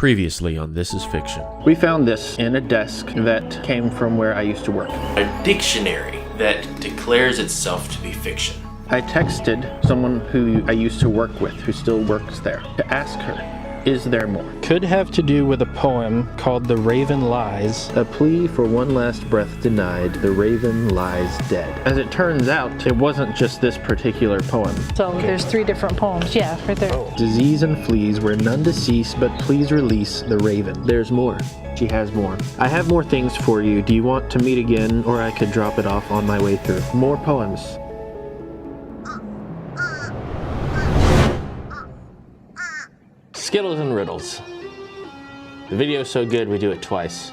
Previously on This Is Fiction. We found this in a desk that came from where I used to work. A dictionary that declares itself to be fiction. I texted someone who I used to work with, who still works there, to ask her, is there more? Could have to do with a poem called The Raven Lies. A plea for one last breath denied, the raven lies dead. As it turns out, it wasn't just this particular poem. So there's 3 different poems, yeah, right there. Disease and fleas where none decease, but please release the raven. There's more. She has more. I have more things for you. Do you want to meet again, or I could drop it off on my way through? More poems. Skittles and Riddles. The video's so good we do it twice.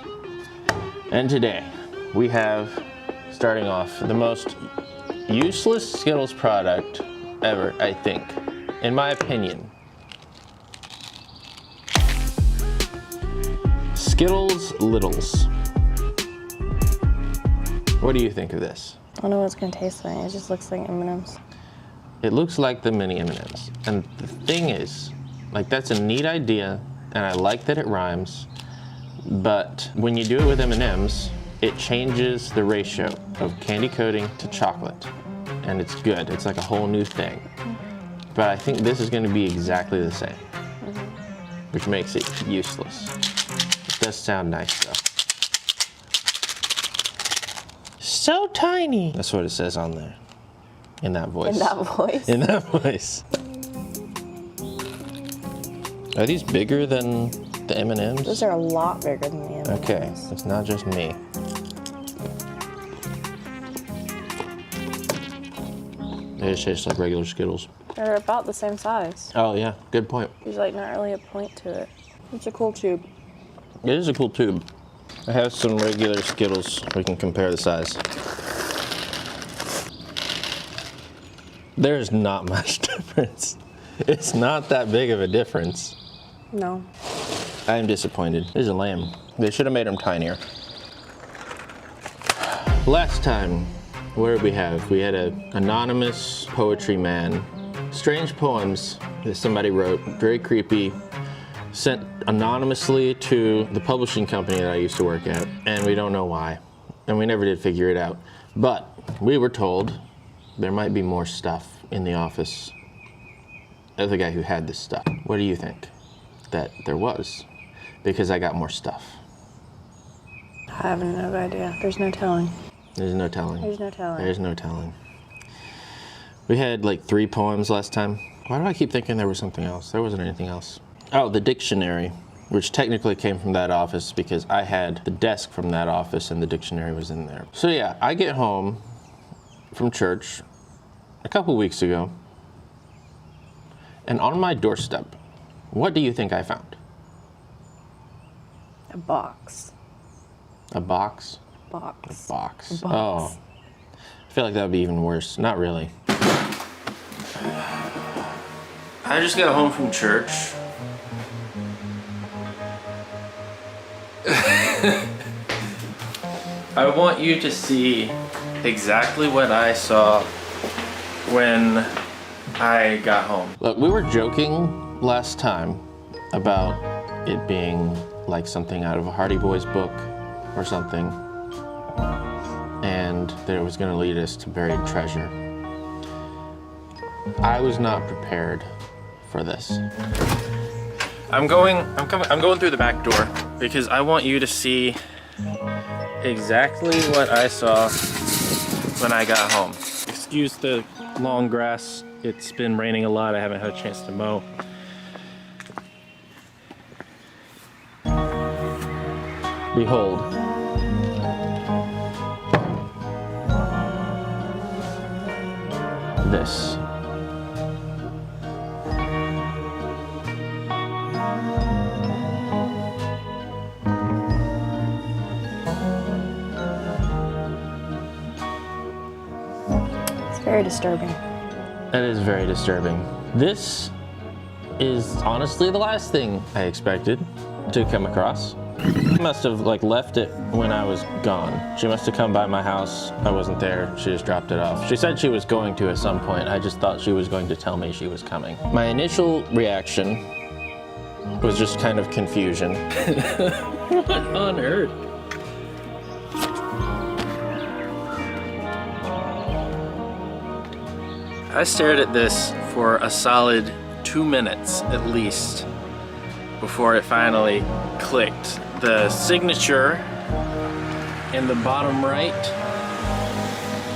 And today we have, starting off, the most useless Skittles product ever, I think, in my opinion. Skittles Littles. What do you think of this? I don't know what it's gonna taste like. It just looks like M&Ms. It looks like the mini M&Ms. And the thing is, like, that's a neat idea, and I like that it rhymes, but when you do it with M&Ms, it changes the ratio of candy coating to chocolate, and it's good. It's like a whole new thing. But I think this is going to be exactly the same, which makes it useless. It does sound nice, though. So tiny! That's what it says on there, in that voice. In that voice? In that voice. Are these bigger than the M&Ms? Those are a lot bigger than the M&Ms. Okay, it's not just me. They just taste like regular Skittles. They're about the same size. Oh yeah, good point. There's like not really a point to it. It's a cool tube. It is a cool tube. I have some regular Skittles. We can compare the size. There's not much difference. It's not that big of a difference. No. I am disappointed. This is a lamb. They should have made them tinier. Last time, what did we have? We had an anonymous poetry man. Strange poems that somebody wrote, very creepy, sent anonymously to the publishing company that I used to work at, and we don't know why. And we never did figure it out. But we were told there might be more stuff in the office of the guy who had this stuff. What do you think that there was? Because I got more stuff. I have no idea. There's no telling. There's no telling. There's no telling. There's no telling. We had like 3 poems last time. Why do I keep thinking there was something else? There wasn't anything else. Oh, the dictionary, which technically came from that office because I had the desk from that office and the dictionary was in there. So yeah, I get home from church a couple weeks ago, and on my doorstep, what do you think I found? A box. A box? Box. A box. A box. Oh. I feel like that would be even worse. Not really. I just got home from church. I want you to see exactly what I saw when I got home. Look, we were joking last time about it being like something out of a Hardy Boys book or something, and that it was going to lead us to buried treasure. I was not prepared for this. I'm going through the back door because I want you to see exactly what I saw when I got home. Excuse the long grass. It's been raining a lot. I haven't had a chance to mow. Behold. This. Very disturbing. That is very disturbing. This is honestly the last thing I expected to come across. She must have like left it when I was gone. She must have come by my house. I wasn't there. She just dropped it off. She said she was going to at some point. I just thought she was going to tell me she was coming. My initial reaction was just kind of confusion. What on earth? I stared at this for a solid 2 minutes at least before it finally clicked. The signature in the bottom right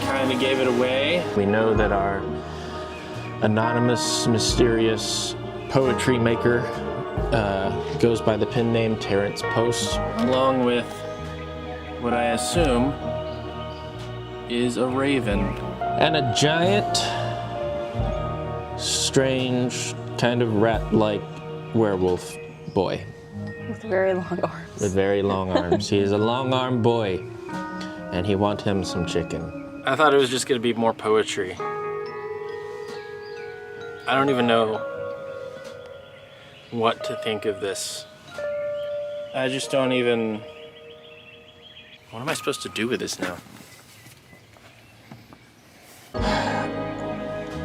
kind of gave it away. We know that our anonymous, mysterious poetry maker goes by the pen name Terrence Post, Along with what I assume is a raven. and a giant, strange, kind of rat-like werewolf boy With very long arms. with very long arms. He is a long-armed boy, and he wants him some chicken. I thought it was just gonna be more poetry. I don't even know what to think of this. I just don't even... What am I supposed to do with this now?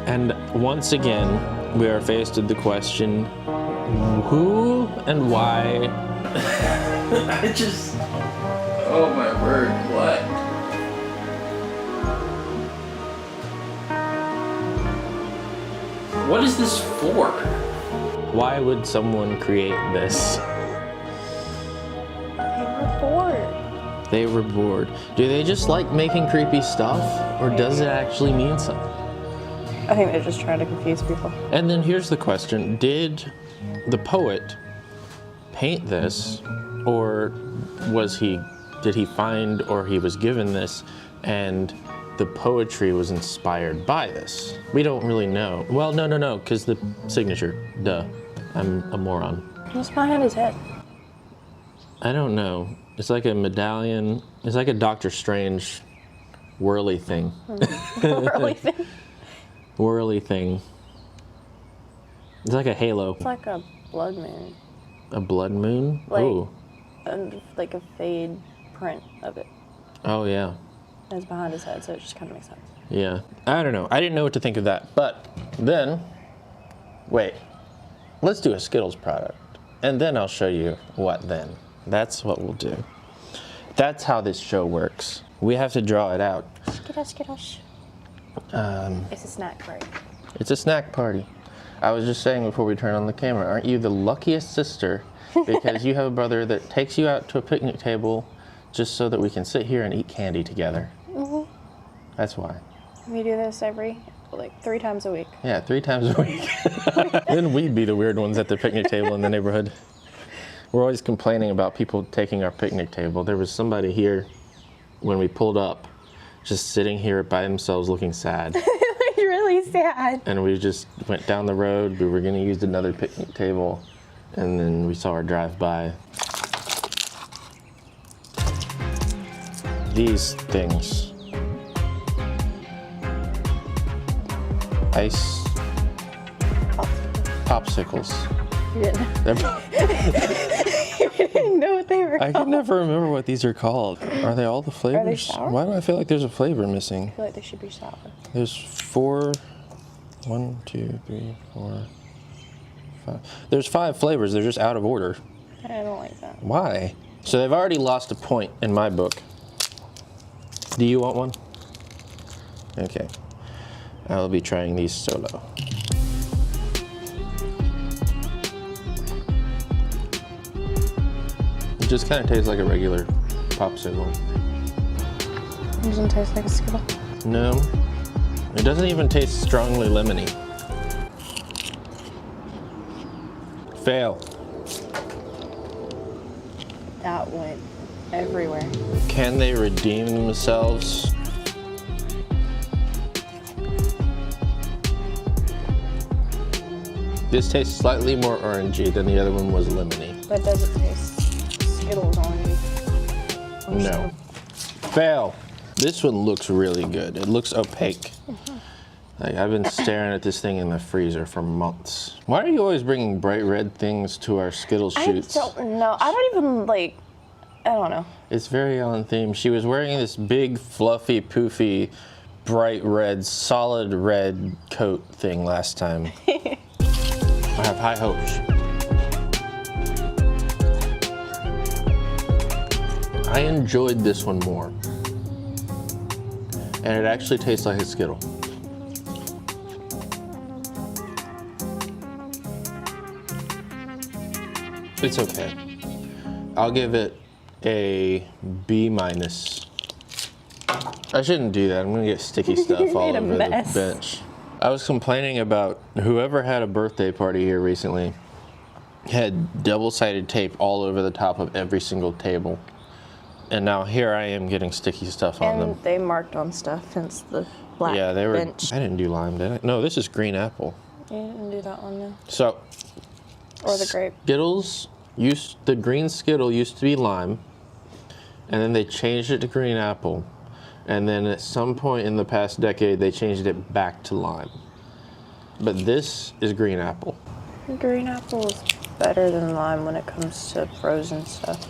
And once again, we are faced with the question, who and why? I just... Oh my word, what? What is this for? Why would someone create this? They were bored. They were bored. Do they just like making creepy stuff, or does it actually mean something? I think they're just trying to confuse people. And then here's the question, did the poet paint this, or did he find or he was given this and the poetry was inspired by this? We don't really know. Well, no, because the signature, duh. I'm a moron. What's behind his head? I don't know. It's like a medallion. It's like a Doctor Strange whirly thing. Whirly thing. Whirly thing. It's like a halo. It's like a blood moon. A blood moon? Like- Oh. And like a fade print of it. Oh, yeah. And it's behind his head, so it just kind of makes sense. Yeah. I don't know. I didn't know what to think of that. But then, wait. Let's do a Skittles product. And then I'll show you what then. That's what we'll do. That's how this show works. We have to draw it out. Skittles. It's a snack party. It's a snack party. I was just saying before we turn on the camera, aren't you the luckiest sister? Because you have a brother that takes you out to a picnic table just so that we can sit here and eat candy together. Mm-hmm. That's why. We do this 3 times a week. Yeah, 3 times a week. Then we'd be the weird ones at the picnic table in the neighborhood. We're always complaining about people taking our picnic table. There was somebody here when we pulled up, just sitting here by themselves looking sad. Really sad. And we just went down the road. We were going to use another picnic table. And then we saw her drive by. These things. Ice popsicles. You didn't know what they were I called. can never remember what these are called. Are they all the flavors? sour? Why do I feel like there's a flavor missing? I feel like they should be sour. There's 4. 1, 2, 3, 4, 5. There's 5 flavors. They're just out of order. I don't like that. Why? So they've already lost a point in my book. Do you want one? Okay. I'll be trying these solo. It just kind of tastes like a regular popsicle. It doesn't taste like a Skittle. No, it doesn't even taste strongly lemony. Fail. That went everywhere. Can they redeem themselves? This tastes slightly more orangey than the other one was lemony. But does it taste Skittles orangey? No. Fail. This one looks really good. It looks opaque. Like, I've been staring at this thing in the freezer for months. Why are you always bringing bright red things to our Skittles shoots? I don't know. I don't even I don't know. It's very on theme. She was wearing this big, fluffy, poofy, bright red, solid red coat thing last time. I have high hopes. I enjoyed this one more. And it actually tastes like a Skittle. It's okay. I'll give it a B-. I shouldn't do that. I'm gonna get sticky stuff all made a over the mess. bench. I was complaining about whoever had a birthday party here recently had double-sided tape all over the top of every single table. And now here I am getting sticky stuff on them. And they marked on stuff, hence the black Yeah, they were. bench. I didn't do lime, did I? No, this is green apple. You didn't do that one, no. So, Or the grape. Skittles the green Skittle used to be lime, and then they changed it to green apple, and then at some point in the past decade they changed it back to lime. But this is green apple. Green apple is better than lime when it comes to frozen stuff.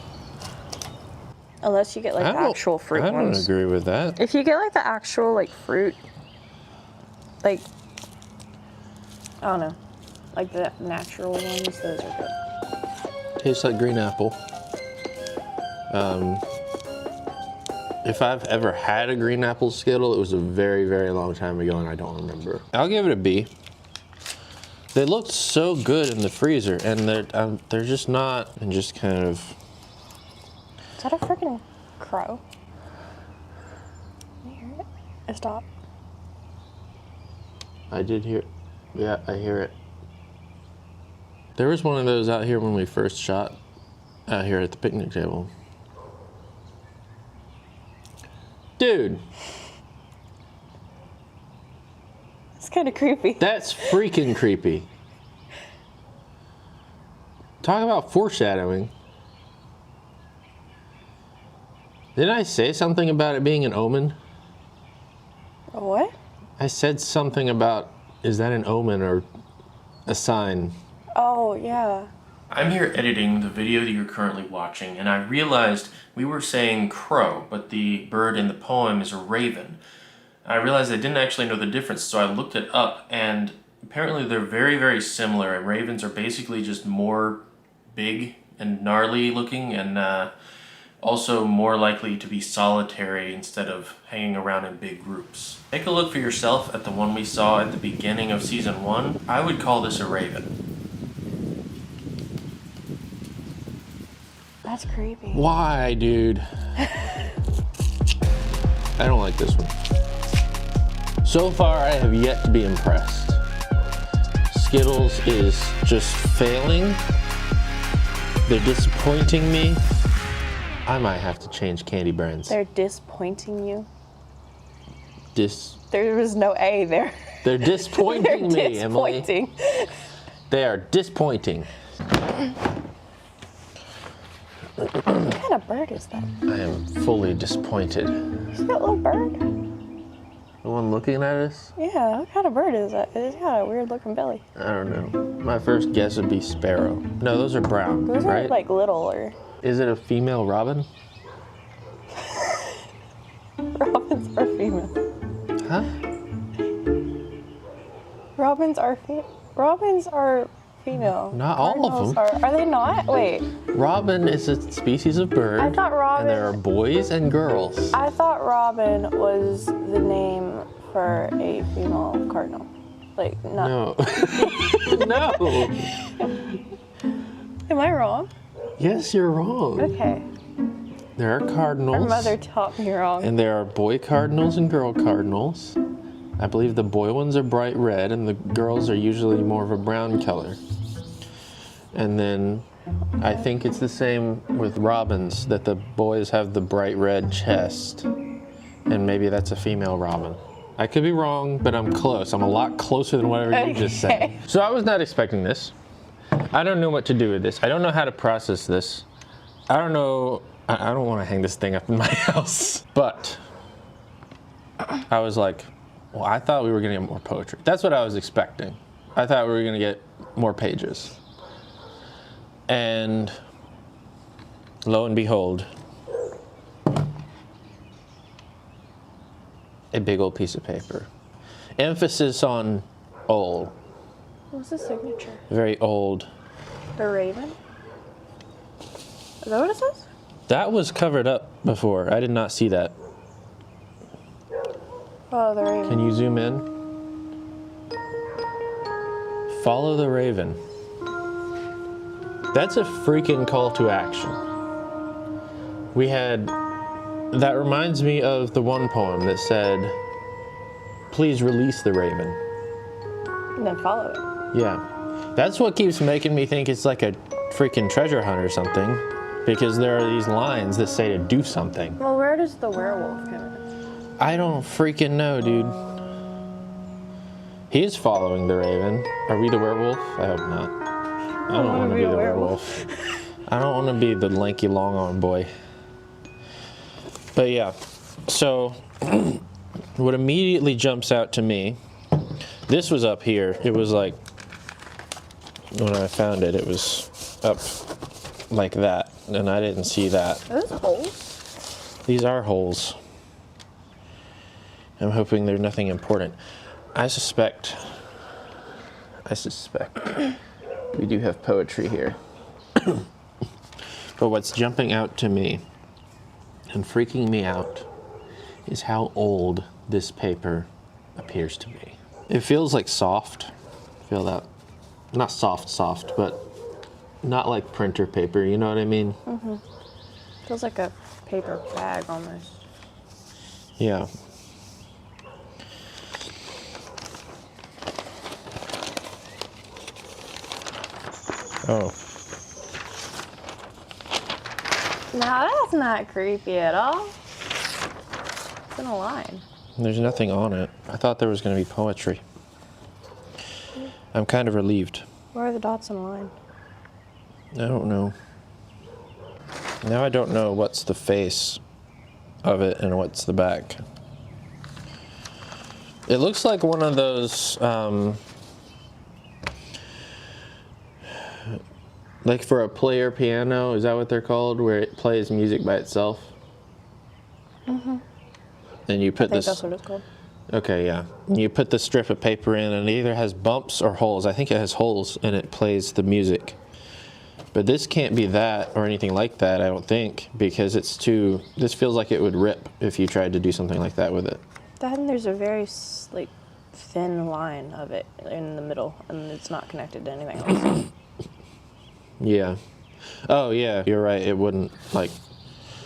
Unless you get like the actual fruit I don't ones. agree with that. If you get like the actual like fruit, like, I don't know, like the natural ones, those are good. Tastes like green apple. If I've ever had a green apple Skittle, it was a very, very long time ago, and I don't remember. I'll give it a B. They looked so good in the freezer, and they're just not, and just kind of. Is that a freaking crow? Can you hear it? It stopped. I did hear. Yeah, I hear it. There was one of those out here when we first shot out here at the picnic table. Dude, It's kind of creepy. that's freaking creepy. Talk about foreshadowing. Didn't I say something about it being an omen? What? I said something about, is that an omen or a sign? Oh, yeah. I'm here editing the video that you're currently watching, and I realized we were saying crow, but the bird in the poem is a raven. I realized I didn't actually know the difference, so I looked it up, and apparently they're very, very similar, and ravens are basically just more big and gnarly looking, and also more likely to be solitary instead of hanging around in big groups. Take a look for yourself at the one we saw at the beginning of season 1. I would call this a raven. That's creepy. Why, dude? I don't like this one. So far, I have yet to be impressed. Skittles is just failing. They're disappointing me. I might have to change candy brands. They're disappointing you. Dis. There was no A there. They're disappointing They're me, Emily. disappointing. They are disappointing. What kind of bird is that? I am fully disappointed. Is that a little bird? The one looking at us? Yeah, what kind of bird is that? It's got a weird looking belly. I don't know. My first guess would be sparrow. No, those are brown, Those right? are like little or... Is it a female robin? Robins are female. Huh? Robins are female. Not all of Cardinals are they not? Wait. Robin is a species of bird. I thought robin... And there are boys and girls. I thought robin was the name for a female cardinal. Like, not... No. No. Am I wrong? Yes, you're wrong. Okay. There are cardinals. Our mother taught me wrong. And there are boy cardinals and girl cardinals. I believe the boy ones are bright red and the girls are usually more of a brown color. And then I think it's the same with robins, that the boys have the bright red chest. And maybe that's a female robin. I could be wrong, but I'm close. I'm a lot closer than whatever you just said. So I was not expecting this. I don't know what to do with this. I don't know how to process this. I don't know. I don't want to hang this thing up in my house. But I was like, well, I thought we were going to get more poetry. That's what I was expecting. I thought we were going to get more pages. And lo and behold, a big old piece of paper. Emphasis on old. What's the signature? Very old. The raven? Is that what it says? That was covered up before. I did not see that. Oh, the raven. Can you zoom in? Follow the raven. That's a freaking call to action. We had, that reminds me of the one poem that said, please release the raven. And then follow it. Yeah. That's what keeps making me think it's like a freaking treasure hunt or something, because there are these lines that say to do something. Well, where does the werewolf come in? I don't freaking know, dude. He's following the raven. Are we the werewolf? I hope not. I don't want to be the werewolf. I don't want to be the lanky long-arm boy. But yeah, so what immediately jumps out to me, this was up here. It was like, when I found it, it was up like that, and I didn't see that. Are those holes? These are holes. I'm hoping there's nothing important. I suspect we do have poetry here. But what's jumping out to me and freaking me out is how old this paper appears to be. It feels like soft. Feel that? Not soft, but not like printer paper, you know what I mean? Mm-hmm. Feels like a paper bag almost. Yeah. Oh. Now that's not creepy at all. It's in a line. There's nothing on it. I thought there was going to be poetry. I'm kind of relieved. Where are the dots in a line? I don't know. Now I don't know what's the face of it and what's the back. It looks like one of those, like for a player piano, is that what they're called? Where it plays music by itself? Mm-hmm. And you put I think that's what it's called. Okay, yeah. You put the strip of paper in and it either has bumps or holes. I think it has holes and it plays the music. But this can't be that or anything like that, I don't think, because it's too, this feels like it would rip if you tried to do something like that with it. Then there's a very like thin line of it in the middle, and it's not connected to anything else. Yeah. Oh, yeah, you're right. It wouldn't, like,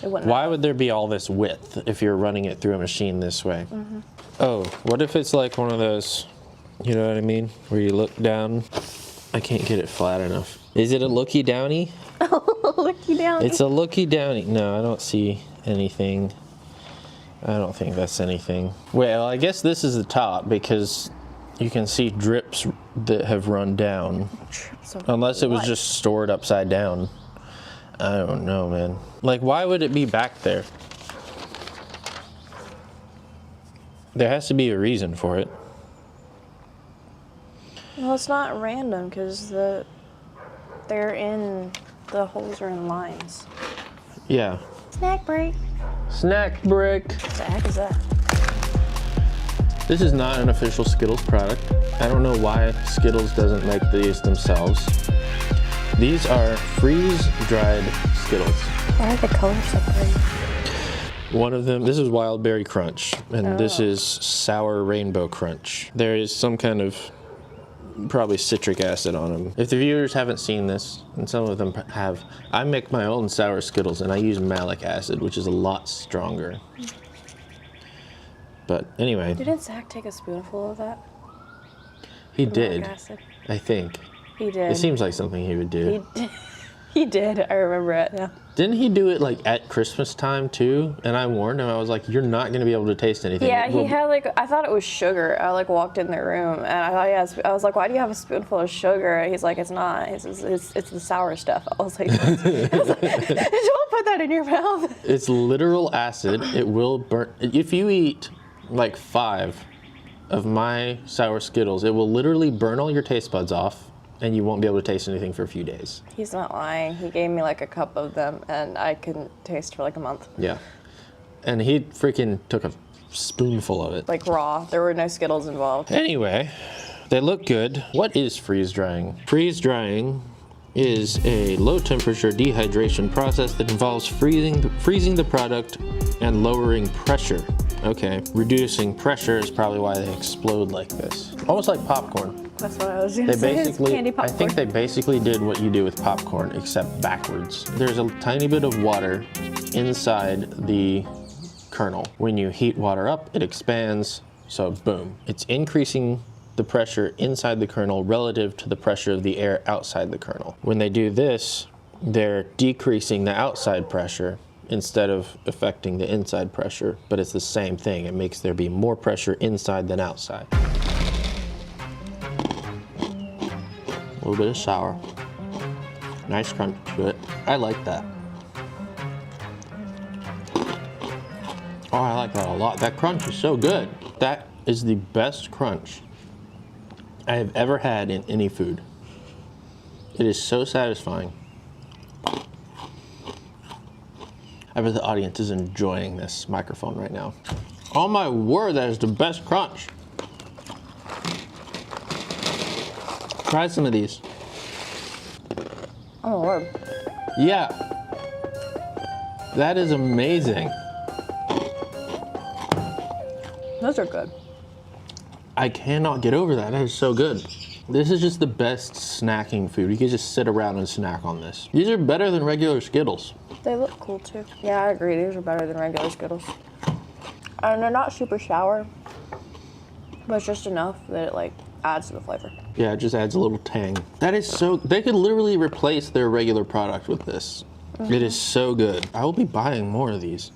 It wouldn't. why would there be all this width if you're running it through a machine this way? Mm-hmm. Oh, what if it's like one of those, you know what I mean, where you look down? I can't get it flat enough. Is it a looky downy? Looky down. It's a looky downy. No, I don't see anything. I don't think that's anything. Well, I guess this is the top because you can see drips that have run down. Unless it was just stored upside down. I don't know, man. Like, why would it be back there? There has to be a reason for it. Well, it's not random because the holes are in lines. Yeah. Snack break. Snack break. What the heck is that? This is not an official Skittles product. I don't know why Skittles doesn't make these themselves. These are freeze-dried Skittles. Why are the colors separated? One of them, this is Wild Berry Crunch, and this is Sour Rainbow Crunch. There is some kind of probably citric acid on them. If the viewers haven't seen this, and some of them have, I make my own sour Skittles and I use malic acid, which is a lot stronger. But anyway. Didn't Zach take a spoonful of that? He Malic did, acid? I think. He did. It seems like something he would do. He did. I remember it now. Didn't he do it like at Christmas time too? And I warned him, I was like, you're not gonna be able to taste anything. Yeah, he had like, I thought it was sugar. I like walked in the room and I thought, I was like, why do you have a spoonful of sugar? And he's like, it's not. He says, it's the sour stuff. I was like, don't put that in your mouth. It's literal acid. It will burn. If you eat like 5 of my sour Skittles, it will literally burn all your taste buds off and you won't be able to taste anything for a few days. He's not lying. He gave me like a cup of them and I couldn't taste for like a month. Yeah. And he freaking took a spoonful of it. Like raw. There were no Skittles involved. Anyway, they look good. What is freeze drying? Freeze drying is a low temperature dehydration process that involves freezing the product and lowering pressure. Okay, reducing pressure is probably why they explode like this. Almost like popcorn. That's what I was gonna say. It's candy I popcorn. think they basically did what you do with popcorn, except backwards. There's a tiny bit of water inside the kernel. When you heat water up, it expands, so boom. It's increasing the pressure inside the kernel relative to the pressure of the air outside the kernel. When they do this, they're decreasing the outside pressure instead of affecting the inside pressure, but it's the same thing. It makes there be more pressure inside than outside. A little bit of sour. Nice crunch to it. I like that. Oh, I like that a lot. That crunch is so good. That is the best crunch I have ever had in any food. It is so satisfying. I bet the audience is enjoying this microphone right now. Oh my word, that is the best crunch. Try some of these. Oh Lord. Yeah. That is amazing. Those are good. I cannot get over that. That is so good. This is just the best snacking food. You can just sit around and snack on this. These are better than regular Skittles. They look cool too. Yeah, I agree. These are better than regular Skittles. And they're not super sour, but it's just enough that it like adds to the flavor. Yeah, it just adds a little tang. That is so, they could literally replace their regular product with this. It is so good. I will be buying more of these.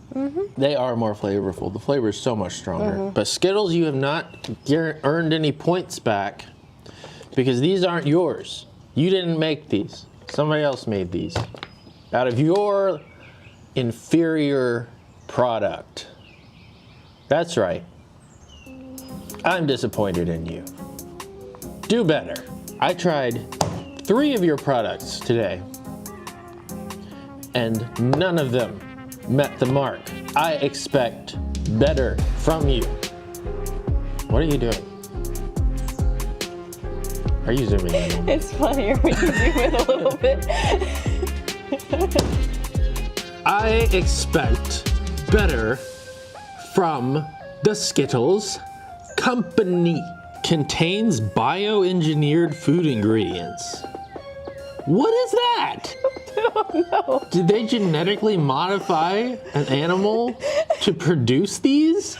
They are more flavorful. The flavor is so much stronger. But Skittles, you have not earned any points back because these aren't yours. You didn't make these. Somebody else made these out of your inferior product. That's right. I'm disappointed in you. Do better. I tried 3 of your products today, and none of them met the mark. I expect better from you. What are you doing? Are you zooming in? It's funnier when you zoom in a little bit. I expect better from the Skittles Company. Contains bioengineered food ingredients. What is that? I don't know. Did they genetically modify an animal to produce these?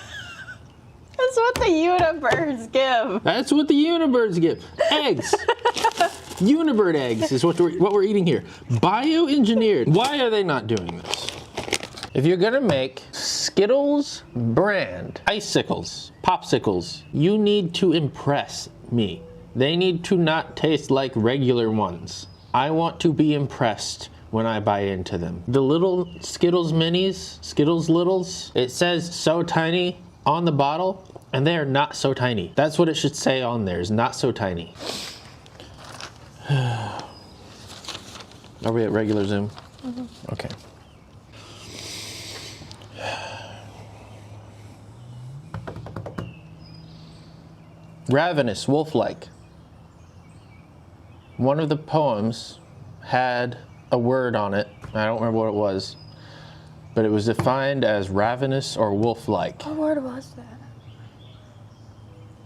That's what the Unibirds give. That's what the Unibirds give. Eggs. Unibird eggs is what we're eating here. Bioengineered. Why are they not doing this? If you're gonna make Skittles brand icicles, popsicles, you need to impress me. They need to not taste like regular ones. I want to be impressed when I buy into them. The little Skittles minis, Skittles littles, it says so tiny on the bottle, and they are not so tiny. That's what it should say on there, is not so tiny. Are we at regular zoom? Okay. Ravenous, wolf-like. One of the poems had a word on it. I don't remember what it was, but it was defined as ravenous or wolf-like. What word was that?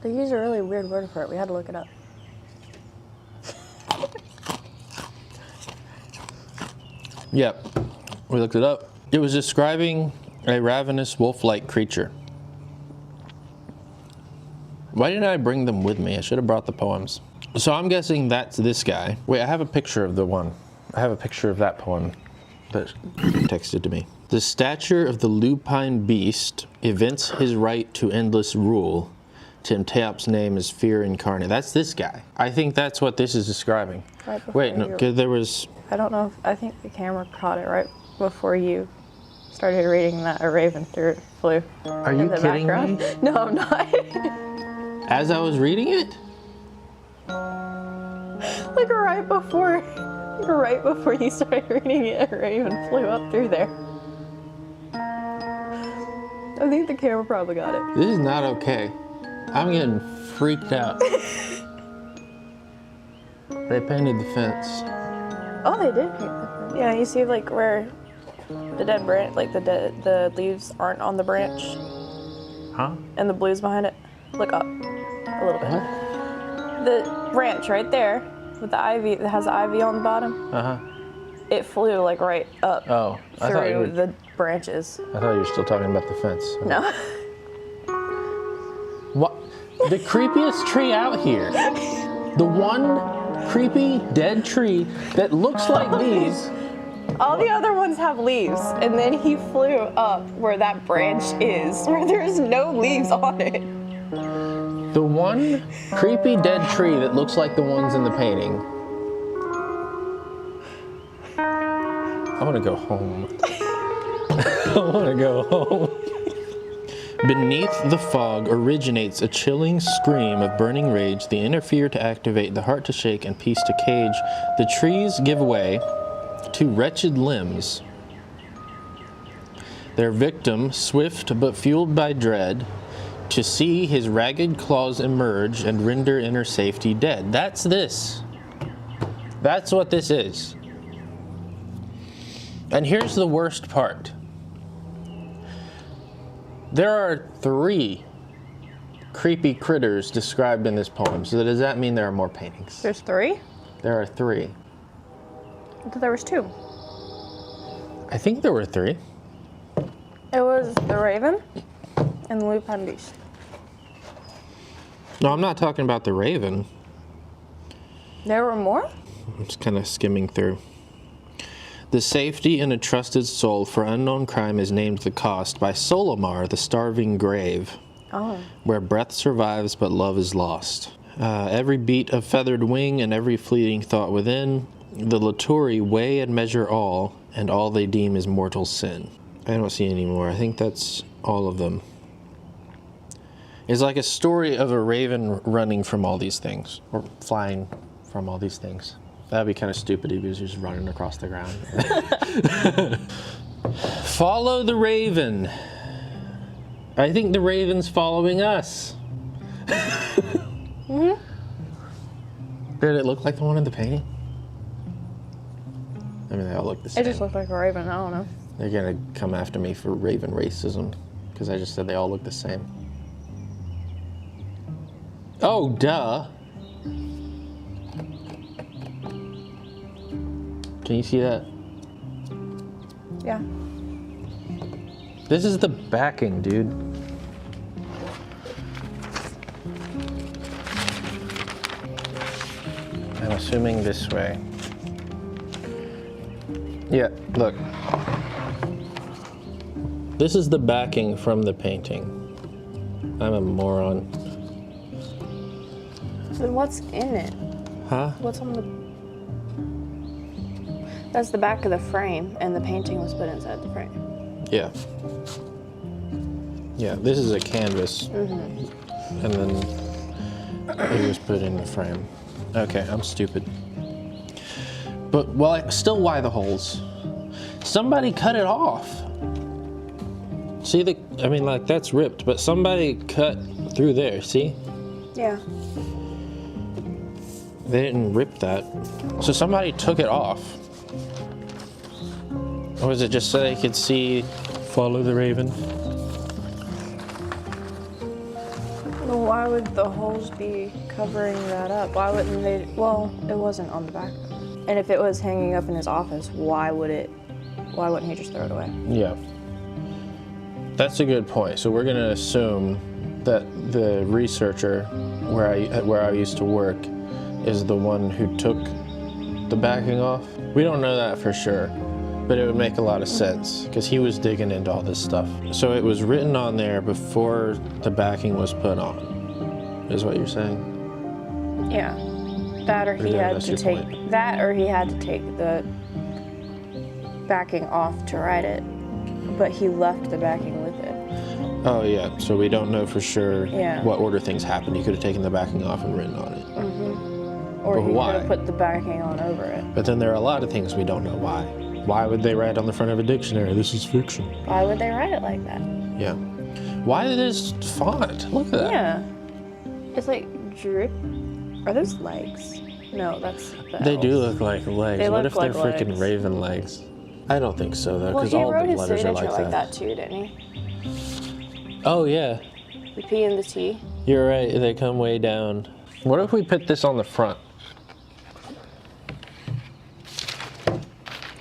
They use a really weird word for it. We had to look it up. Yep, we looked it up. It was describing a ravenous wolf-like creature. Why didn't I bring them with me? I should have brought the poems. So I'm guessing that's this guy. Wait, I have a picture of the one. I have a picture of that poem that texted to me. The stature of the lupine beast evince his right to endless rule. Timteop's name is fear incarnate. That's this guy. I think that's what this is describing. Right before Wait, no, because there was... I don't know. I think the camera caught it right before you started reading that a raven flew. Are you kidding me? No, I'm not. As I was reading it? Like right before you started reading it, a raven flew up through there. I think the camera probably got it. This is not okay. I'm getting freaked out. They painted the fence. Oh, they did. Yeah, you see like where the dead branch, like the leaves aren't on the branch. Huh? And the blues behind it. Look up a little bit. The branch right there with the ivy that has the ivy on the bottom. It flew like right up Oh, I thought you through were, the branches. I thought you were still talking about the fence. No. What? The creepiest tree out here. The one creepy dead tree that looks like these. All the other ones have leaves, and then he flew up where that branch is, where there's no leaves on it. The one creepy dead tree that looks like the ones in the painting. I want to go home. I want to go home. Beneath the fog originates a chilling scream of burning rage. They interfere to activate the heart to shake and peace to cage. The trees give way to wretched limbs. Their victim, swift but fueled by dread, to see his ragged claws emerge and render inner safety dead. That's this. That's what this is. And here's the worst part. There are 3 creepy critters described in this poem. So does that mean there are more paintings? There's 3? There are 3. I thought there was 2. I think there were 3. It was the raven and the lupin-beast. No, I'm not talking about the raven. There were more? I'm just kind of skimming through. The safety in a trusted soul for unknown crime is named the cost by Solomar, the starving grave, where breath survives but love is lost. Every beat of feathered wing and every fleeting thought within, the Laturi weigh and measure all, and all they deem is mortal sin. I don't see any more. I think that's all of them. It's like a story of a raven running from all these things, or flying from all these things. That'd be kind of stupid if he was just running across the ground. Follow the raven. I think the raven's following us. Did it look like the one in the painting? I mean, they all look the same. It just looked like a raven. I don't know. They're gonna come after me for raven racism because I just said they all look the same. Oh, duh. Can you see that? Yeah. This is the backing, dude. I'm assuming this way. Yeah, look. This is the backing from the painting. I'm a moron. Then what's in it? Huh? What's on the... That's the back of the frame, and the painting was put inside the frame. Yeah. Yeah, this is a canvas. And then it was put in the frame. Okay, I'm stupid. But why the holes? Somebody cut it off. See that's ripped, but somebody cut through there, see? Yeah. They didn't rip that. So somebody took it off. Or was it just so they could see follow the raven? Well, why would the holes be covering that up? Why wouldn't they? Well, it wasn't on the back. And if it was hanging up in his office, why wouldn't he just throw it away? Yeah. That's a good point. So we're gonna assume that the researcher where I used to work is the one who took the backing off. We don't know that for sure, but it would make a lot of sense because he was digging into all this stuff. So it was written on there before the backing was put on, is what you're saying? Yeah. That or he Yeah, had that's to your take point. that or he had to take the backing off to write it, but he left the backing with it. Oh yeah, so we don't know for sure Yeah. what order things happened. He could have taken the backing off and written on it. Or But he why? could have put the backing on over it. But then there are a lot of things we don't know why. Why would they write on the front of a dictionary, this is fiction? Why would they write it like that? Yeah. Why this font? Look at that. Yeah. It's like drip. Are those legs? No, that's the They do elves. look like legs. They What look if they're like freaking legs. raven legs? I don't think so though, Well, because he all wrote the his letters are signature like like that. that too, didn't he? Oh yeah, The P and the T. you're right. They come way down. What if we put this on the front?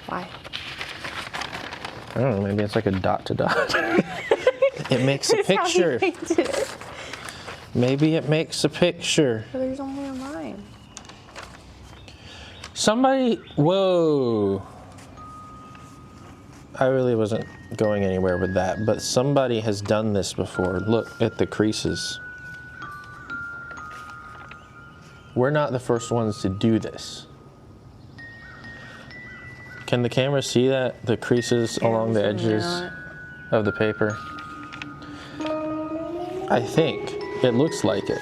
Why? I don't know. Maybe it's like a dot to dot. It makes a That's how he picture. painted it. Maybe it makes a picture. But there's only a line. Somebody, whoa. I really wasn't going anywhere with that, but somebody has done this before. Look at the creases. We're not the first ones to do this. Can the camera see that? The creases along the edges of the paper? I think it looks like it.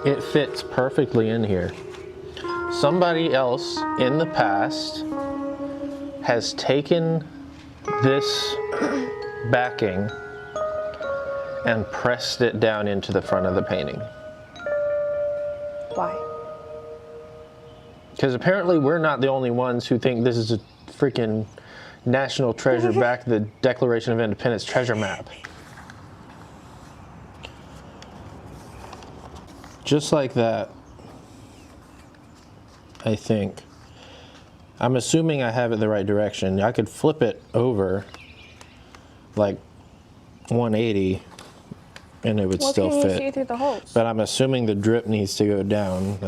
It fits perfectly in here. Somebody else in the past has taken this backing and pressed it down into the front of the painting. Why? Because apparently we're not the only ones who think this is a freaking national treasure back the Declaration of Independence treasure map. Just like that, I think. I'm assuming I have it the right direction. I could flip it over like 180 and it would Well, still can you fit. see through the holes? But I'm assuming the drip needs to go down.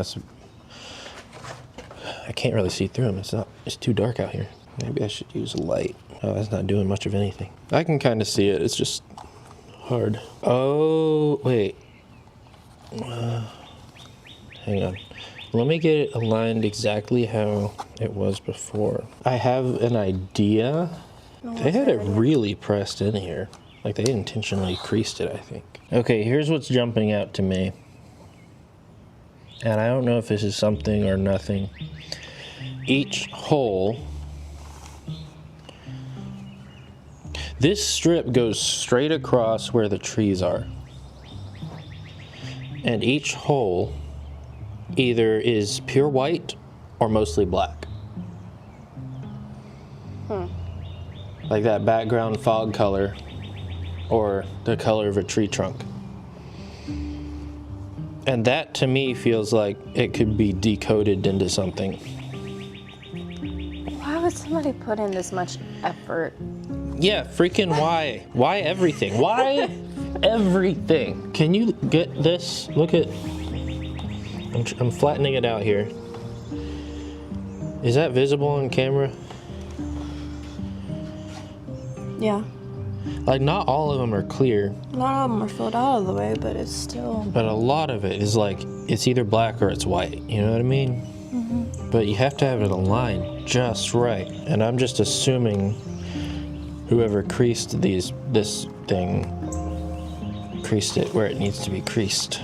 I can't really see through them. It's too dark out here. Maybe I should use a light. Oh, that's not doing much of anything. I can kind of see it. It's just hard. Oh, wait. Hang on. Let me get it aligned exactly how it was before. I have an idea. They had it really pressed in here. Like they intentionally creased it, I think. Okay, here's what's jumping out to me. And I don't know if this is something or nothing. Each hole, this strip goes straight across where the trees are. And each hole either is pure white or mostly black. Like that background fog color or the color of a tree trunk. And that to me feels like it could be decoded into something. Why would somebody put in this much effort? Yeah, freaking why? Why everything? Why everything? Can you get this? Look at, I'm flattening it out here. Is that visible on camera? Yeah. Like not all of them are clear, Not all of them are filled out of the way, but it's still. but a lot of it is like, it's either black or it's white, you know what I mean? But you have to have it aligned just right. And I'm just assuming whoever creased this thing, creased it where it needs to be creased.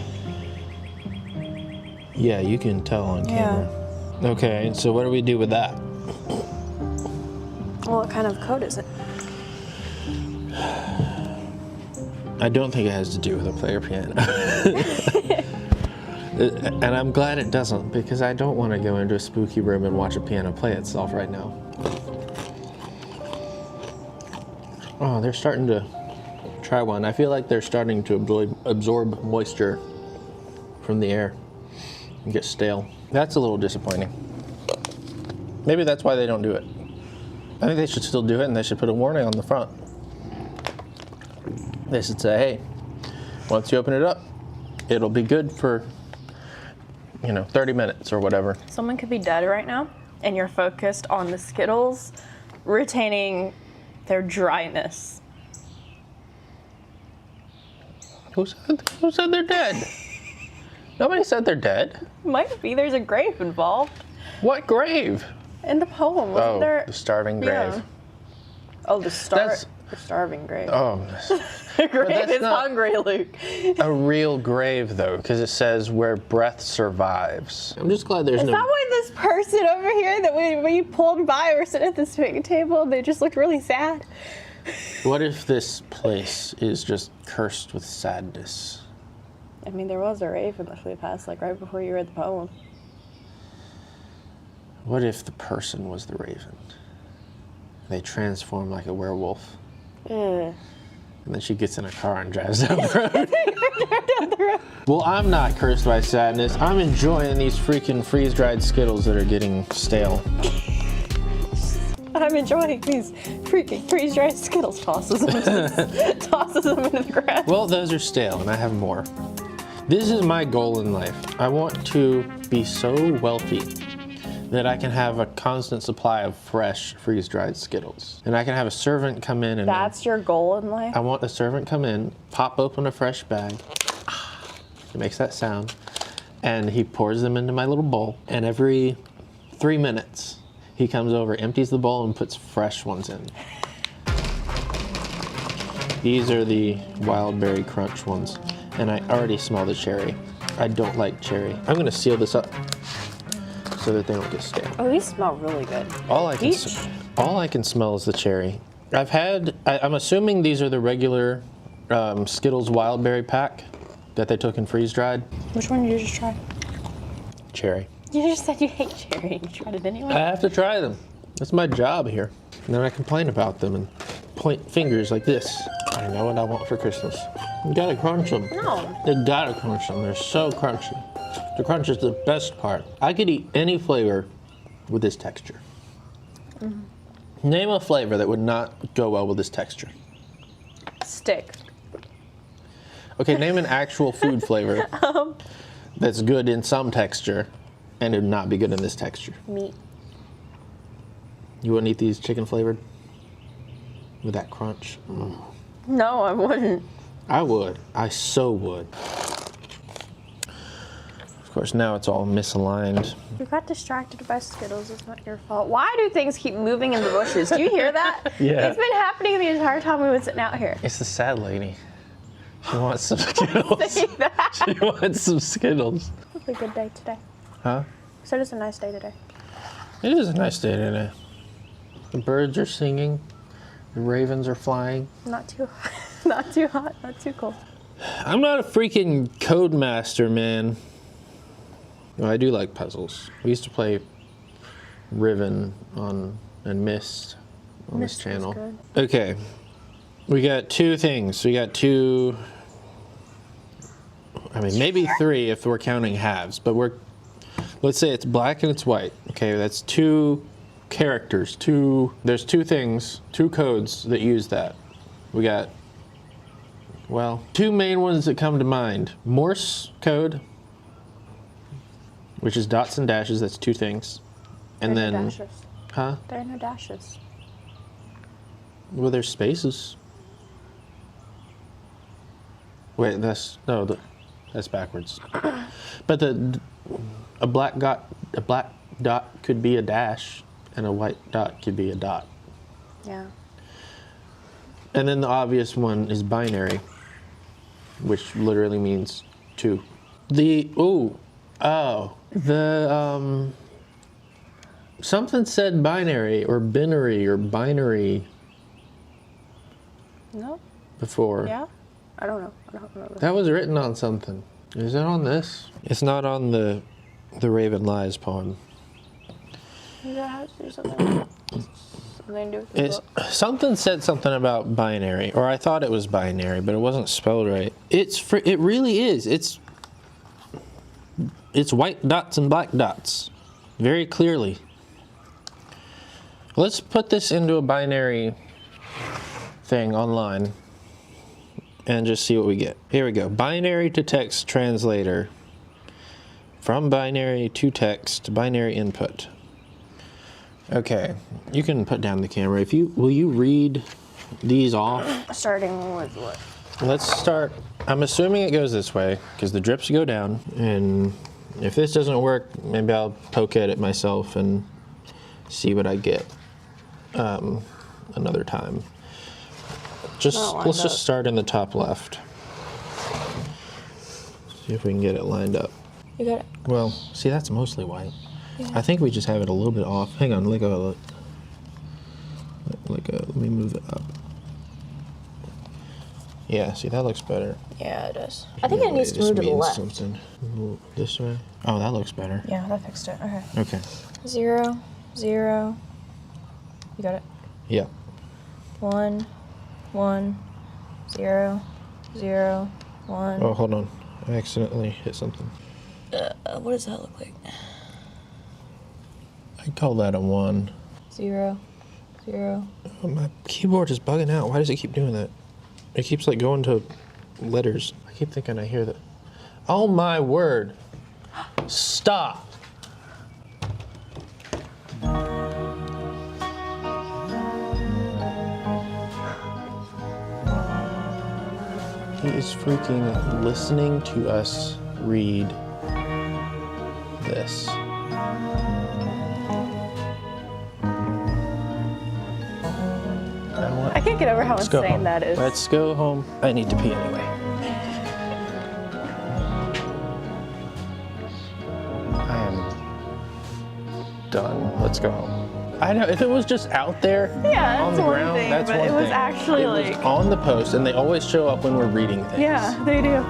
Yeah, you can tell on camera. Okay, so what do we do with that? Well, what kind of code is it? I don't think it has to do with a player piano. And I'm glad it doesn't, because I don't want to go into a spooky room and watch a piano play itself right now. Oh, they're starting to try one. I feel like they're starting to absorb moisture from the air and get stale. That's a little disappointing. Maybe that's why they don't do it. I think they should still do it, and they should put a warning on the front. They should say, hey, once you open it up, it'll be good for, 30 minutes or whatever. Someone could be dead right now, and you're focused on the Skittles retaining their dryness. Who said they're dead? Nobody said they're dead. Might be. There's a grave involved. What grave? In the poem, wasn't there? The starving grave. Yeah. Oh, the That's- starving grave. Oh, The grave that's is not- hungry, Luke. a real grave though, because it says where breath survives. I'm just glad there's Is no. that why this person over here that we pulled by or sitting at this picnic table, they just looked really sad? What if this place is just cursed with sadness? I mean, there was a rave in the flea pass, like right before you read the poem. What if the person was the raven? They transform like a werewolf. And then she gets in a car and drives down the road. Well, I'm not cursed by sadness. I'm enjoying these freaking freeze-dried Skittles that are getting stale. I'm enjoying these freaking freeze-dried Skittles. Tosses them into the ground. Well, those are stale, and I have more. This is my goal in life. I want to be so wealthy that I can have a constant supply of fresh freeze-dried Skittles. And I can have a servant come in and... That's your goal in life? I want the servant come in, pop open a fresh bag. It makes that sound. And he pours them into my little bowl. And every 3 minutes, he comes over, empties the bowl, and puts fresh ones in. These are the wild berry crunch ones. And I already smell the cherry. I don't like cherry. I'm gonna seal this up so that they don't get stale. Oh, these smell really good. All I can smell is the cherry. I'm assuming these are the regular Skittles wild berry pack that they took and freeze dried. Which one did you just try? Cherry. You just said you hate cherry. You tried it anyway? I have to try them. That's my job here. And then I complain about them and point fingers like this. I know what I want for Christmas. You gotta crunch them. No. You gotta crunch them. They're so crunchy. The crunch is the best part. I could eat any flavor with this texture. Name a flavor that would not go well with this texture. Stick. Okay, name an actual food flavor that's good in some texture and it would not be good in this texture. Meat. You wouldn't eat these chicken flavored? With that crunch? No, I wouldn't. I would. I so would. Of course, now it's all misaligned. You got distracted by Skittles. It's not your fault. Why do things keep moving in the bushes? Do you hear that? Yeah. It's been happening the entire time we've been sitting out here. It's the sad lady. She wants some Skittles. Say that. She wants some Skittles. It's a good day today. Huh? So it's a nice day today. It is a nice day today. The birds are singing. The ravens are flying. Not too not too hot, not too cold. I'm not a freaking code master, man. Well, I do like puzzles. We used to play Riven and Myst on this channel. Good. Okay, we got two things. We got two, I mean, maybe three if we're counting halves, but let's say it's black and it's white. Okay, that's two characters, there's two things, two codes that use that. We got, well, two main ones that come to mind. Morse code, which is dots and dashes, that's two things. And There are then, no dashes. huh? There are no dashes. Well, there's spaces. Wait, that's backwards. But a black dot could be a dash, and a white dot could be a dot. Yeah. And then the obvious one is binary, which literally means two. Something said binary or binary No? before. Yeah? I don't know. I don't remember. That was written on something. Is it on this? It's not on the Raven Lies poem. Does that have to do something to do with the It's book? something said something about binary, or I thought it was binary, but it wasn't spelled right. It really is. It's white dots and black dots, very clearly. Let's put this into a binary thing online and just see what we get. Here we go. Binary to text translator. From binary to text, binary input. Okay, you can put down the camera. Will you read these off? Starting with what? Let's start. I'm assuming it goes this way because the drips go down, and if this doesn't work, maybe I'll poke at it myself and see what I get another time. Let's just start in the top left. See if we can get it lined up. You got it. Well, see, that's mostly white. Yeah. I think we just have it a little bit off. Hang on, let go. Let me move it up. Yeah, see, that looks better. Yeah, it does. I think it needs to move to the left. This way? Oh, that looks better. Yeah, that fixed it. Okay. Okay. 0, 0. You got it? Yeah. 1, 1, 0, 0, 1. Oh, hold on. I accidentally hit something. What does that look like? I call that a 1. 0, 0. Oh, my keyboard is bugging out. Why does it keep doing that? It keeps like going to letters. I keep thinking I hear that. Oh my word. Stop. He is freaking listening to us read this. I can't get over how Let's go insane home. that is. Let's go home. I need to pee anyway. I am done. Let's go home. I know, if it was just out there Yeah, on that's the one ground, thing, that's but one it was thing. actually It like... was on the post, and they always show up when we're reading things. Yeah, they do.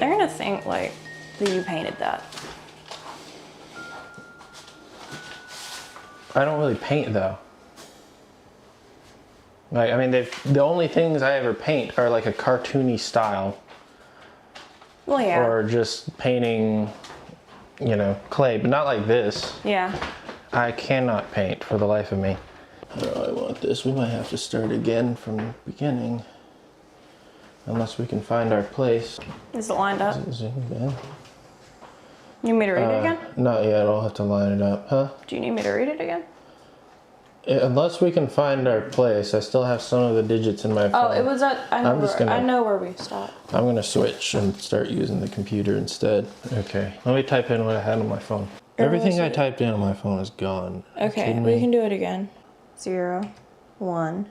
They're gonna think like that you painted that. I don't really paint though. Like, I mean, the only things I ever paint are like a cartoony style, Well, yeah. or just painting, you know, clay, but not like this. Yeah. I cannot paint for the life of me. Oh, I want this. We might have to start again from the beginning. Unless we can find our place. Is it lined up? Is it again? You need me to read it again? Not yet. I'll have to line it up. Huh? Do you need me to read it again? Unless we can find our place. I still have some of the digits in my phone. Oh, it was at... I I'm know where we stopped. I'm going to switch and start using the computer instead. Okay. Let me type in what I had on my phone. Everything I typed in on my phone is gone. Okay, we can do it again. 0, 1,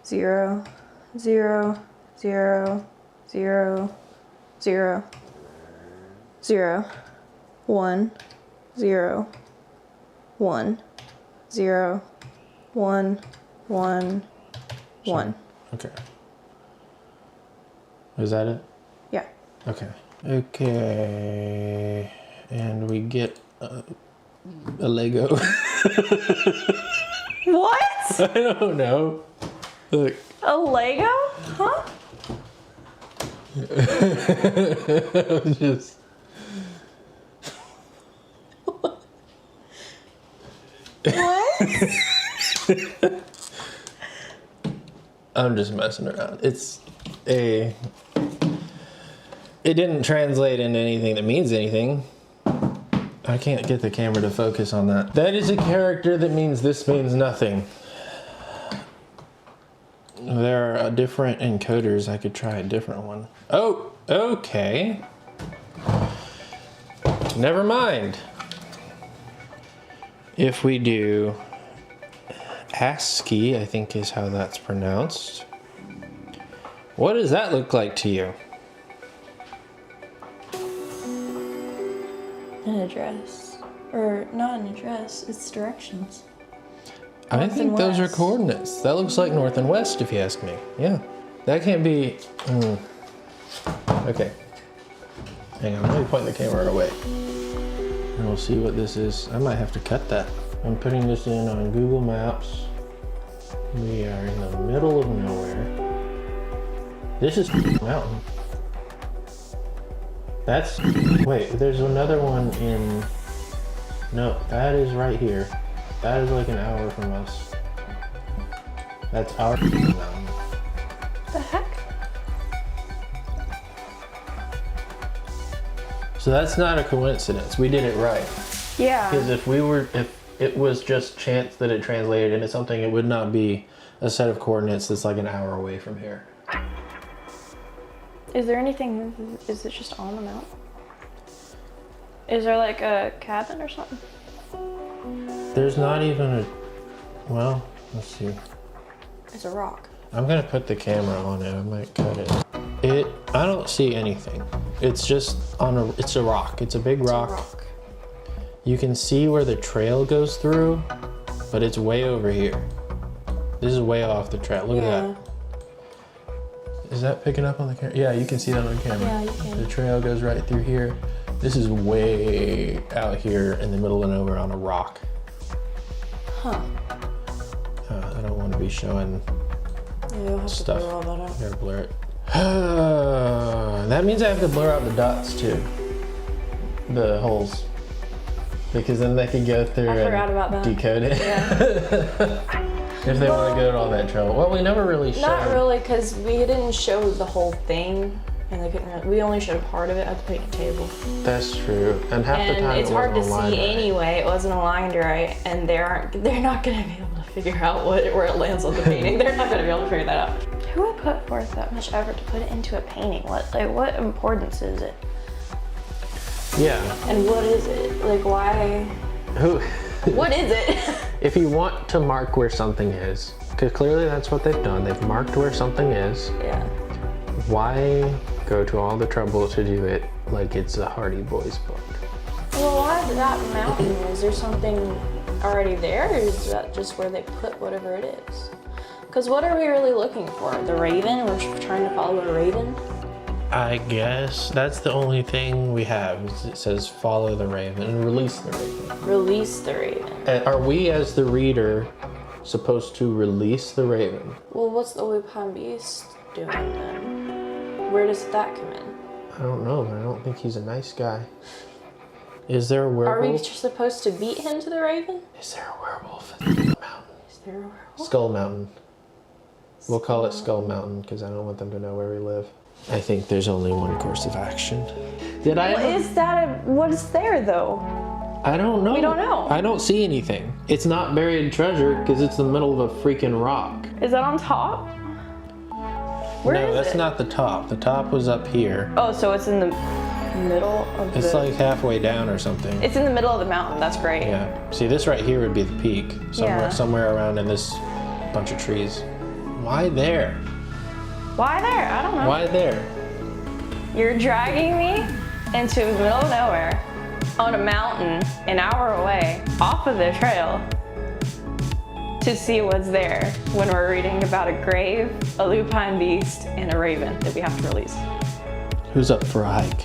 0, 0, 0, 0, 0, 0, 1, 0, 1, 0, 1, 1, 1. Okay. Is that it? Yeah. Okay. Okay. And we get a Lego. What? I don't know. Look. A Lego? Huh? Just. What? I'm just messing around. It's a. It didn't translate into anything that means anything. I can't get the camera to focus on that. That is a character that means this means nothing. There are different encoders. I could try a different one. Oh, okay. Never mind. If we do ASCII, I think is how that's pronounced. What does that look like to you? An address. Or not an address, it's directions. I North think and those are west. coordinates. That looks like north and west, if you ask me. Yeah. That can't be... Okay. Hang on, let me point the camera away. And we'll see what this is. I might have to cut that. I'm putting this in on Google Maps. We are in the middle of nowhere. This is mountain. That's... Wait, there's another one in... No, that is right here. That is like an hour from us. That's our mountain. The heck? So that's not a coincidence. We did it right. Yeah. Because if it was just chance that it translated into something, it would not be a set of coordinates that's like an hour away from here. Is there anything, is it just on the mountain? Is there like a cabin or something? There's not even a, well, let's see. It's a rock. I'm gonna put the camera on it. I might cut it. I don't see anything. It's just on it's a rock. It's a big rock. You can see where the trail goes through, but it's way over here. This is way off the trail. Look at that. Is that picking up on the camera? Yeah, you can see that on the camera. Yeah, you can. The trail goes right through here. This is way out here in the middle of nowhere on a rock. Huh. I don't want to be showing Yeah, you'll have stuff. to blur all that out. Gotta blur it. That means I have to blur out the dots too. The holes. Because then they can go through I forgot about and that. decode it. Yeah. If they want to go to all that trouble. Well, we never really showed. Not really, because we didn't show the whole thing, and they couldn't really, we only showed part of it at the picnic table. That's true. And half the time And it's it hard to wasn't aligned see right. anyway. It wasn't aligned right, and they're not gonna be able to figure out where it lands on the painting. They're not gonna be able to figure that out. Who would put forth that much effort to put it into a painting? What importance is it? Yeah. And what is it? Like, why? Who? What is it? If you want to mark where something is, because clearly that's what they've done. They've marked where something is. Yeah. Why go to all the trouble to do it like it's a Hardy Boys book? Well, why that mountain? Is there something already there, or is that just where they put whatever it is? Because what are we really looking for? The raven? We're trying to follow a raven? I guess that's the only thing we have. Is it says follow the raven and release the raven. Release the raven. And are we as the reader supposed to release the raven? Well, what's the Lupin Beast doing then? Where does that come in? I don't know, but I don't think he's a nice guy. Is there a Are we werewolf? supposed to beat him to the raven? Is there a werewolf in the mountain? Is there a werewolf? Skull Mountain. We'll call it Skull Mountain because I don't want them to know where we live. I think there's only one course of action. Did I? What is there though? I don't know. We don't know. I don't see anything. It's not buried treasure because it's the middle of a freaking rock. Is that on top? Where No, is that's it? not the top. The top was up here. Oh, so it's in the middle of It's the... like halfway down or something. It's in the middle of the mountain. That's great. Yeah. See, this right here would be the peak. Yeah. Somewhere around in this bunch of trees. Why there? Why there? I don't know. Why there? You're dragging me into the middle of nowhere on a mountain an hour away off of the trail to see what's there when we're reading about a grave, a lupine beast, and a raven that we have to release. Who's up for a hike?